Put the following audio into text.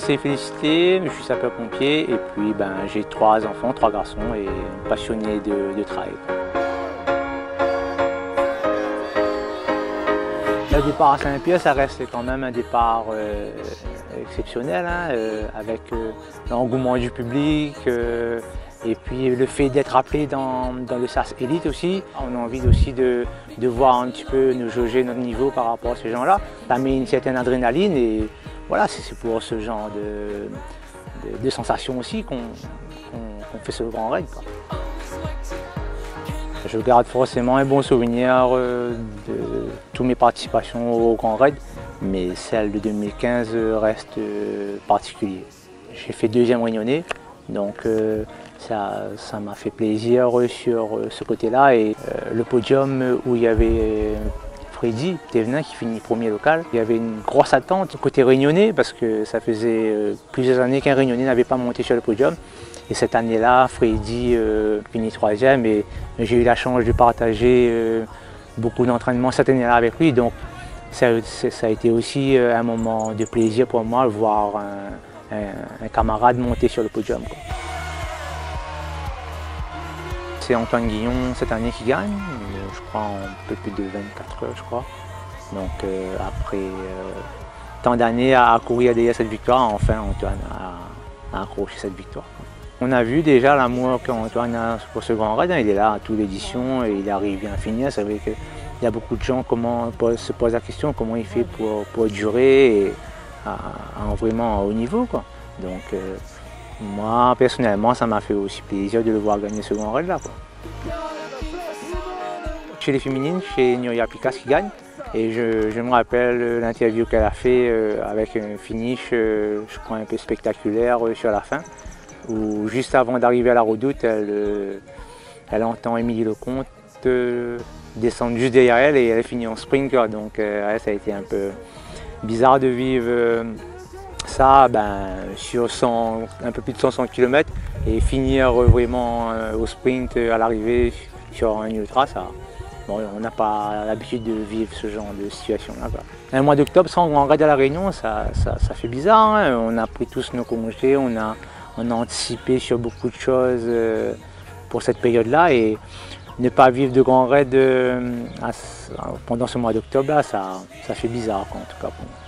assez félicité, je suis sapeur-pompier et puis j'ai 3 enfants, 3 garçons et passionné de travail. Le départ à Saint-Pierre, ça reste quand même un départ exceptionnel, hein, avec l'engouement du public et puis le fait d'être appelé dans le SAS Élite aussi. On a envie aussi de voir un petit peu nous jauger notre niveau par rapport à ces gens-là. Ça met une certaine adrénaline et voilà, c'est pour ce genre de sensations aussi qu'on fait ce grand raid, quoi. Je garde forcément un bon souvenir de toutes mes participations au Grand Raid, mais celle de 2015 reste particulière. J'ai fait 2e réunionnais, donc ça m'a fait plaisir sur ce côté-là. Et le podium où il y avait Freddy Thévenin qui finit 1er local, il y avait une grosse attente côté réunionnais parce que ça faisait plusieurs années qu'un réunionnais n'avait pas monté sur le podium. Et cette année-là, Freddy finit 3e et j'ai eu la chance de partager beaucoup d'entraînement cette année-là avec lui. Donc ça a été aussi un moment de plaisir pour moi de voir un camarade monter sur le podium, quoi. C'est Antoine Guillon cette année qui gagne, je crois en un peu plus de 24 heures, je crois. Donc après tant d'années à courir derrière cette victoire, enfin Antoine a accroché cette victoire. On a vu déjà l'amour qu'Antoine a pour ce grand raid, hein. Il est là à toute l'édition et il arrive bien à finir. C'est vrai qu'il y a beaucoup de gens qui se posent la question comment il fait pour durer et vraiment à haut niveau, quoi. Donc moi personnellement ça m'a fait aussi plaisir de le voir gagner ce grand raid là, quoi. Chez les féminines, chez Nuria Picasse qui gagne. Et je me rappelle l'interview qu'elle a fait avec un finish, je crois un peu spectaculaire sur la fin, où juste avant d'arriver à la redoute, elle entend Émilie Lecomte descendre juste derrière elle et elle finit en sprint. Donc ça a été un peu bizarre de vivre ça sur un peu plus de 100 km et finir vraiment au sprint à l'arrivée sur un ultra. Bon, on n'a pas l'habitude de vivre ce genre de situation-là, quoi. Un mois d'octobre sans grand raid à La Réunion, ça fait bizarre, hein. On a pris tous nos congés, on a anticipé sur beaucoup de choses pour cette période-là et ne pas vivre de grand raid pendant ce mois d'octobre-là, ça fait bizarre, quoi, en tout cas pour moi.